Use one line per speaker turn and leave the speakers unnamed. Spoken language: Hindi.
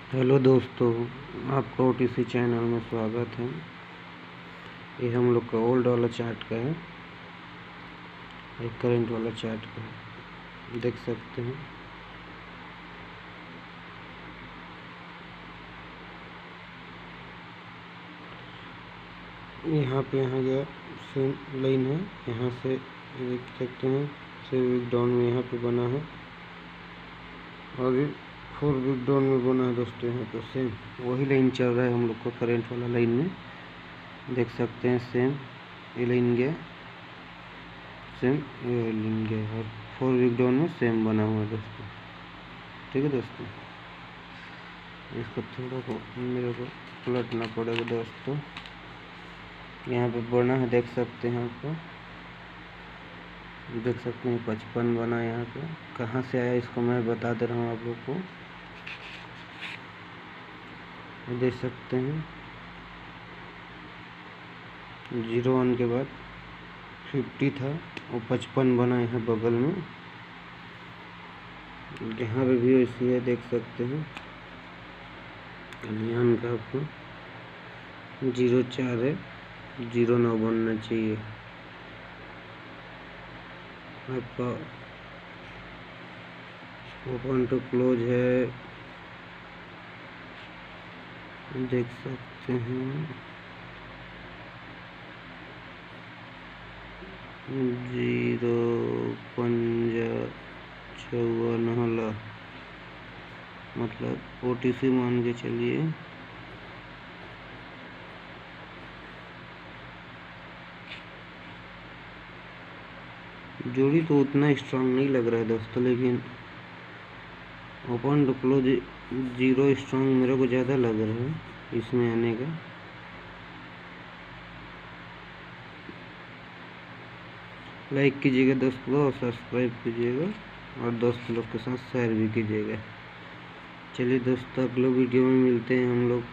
हेलो दोस्तों, आपका ओटीसी चैनल में स्वागत है। ये हम लोग का ओल्ड वाला चार्ट का है, एक करंट वाला चार्ट का है, देख सकते हैं। यहाँ पे गया सेम लाइन है, यहाँ से देख सकते हैं। 3 वीक डाउन में यहाँ पे बना है और 4 वीक डाउन में बना है दोस्तों। यहाँ पे सेम वही लाइन चल रहा है हम लोग को करंट वाला लाइन में, देख सकते हैं। सेम ये लाइन गया, सेम ये लाइन गया और 4 वीक डाउन में सेम बना हुआ है दोस्तों। ठीक है दोस्तों, इसको थोड़ा को मेरे को पलटना पड़ेगा दोस्तों। यहाँ पे बना है, देख सकते हैं। आपको देख सकते हैं 55 बना है। यहाँ पे कहाँ से आया इसको मैं बता दे रहा हूँ आप लोग को। देख सकते हैं 01 के बाद 50 था, और 55 बना यहाँ बगल में। यहाँ पे भी ऐसी है, देख सकते हैं। कल्याण का आपको 04 है, 09 बनना चाहिए आपका। ओपन टू क्लोज है, देख सकते हैं। 0.54 मतलब ओटीसी मान के चलिए। जोड़ी तो उतना स्ट्रांग नहीं लग रहा है दोस्तों, लेकिन ओपन टू क्लोज 0 स्ट्रांग मेरे को ज़्यादा लग रहा है इसमें आने का। लाइक कीजिएगा दोस्तों और सब्सक्राइब कीजिएगा, और दोस्त लोग के साथ शेयर भी कीजिएगा। चलिए दोस्तों, अगले वीडियो में मिलते हैं हम लोग।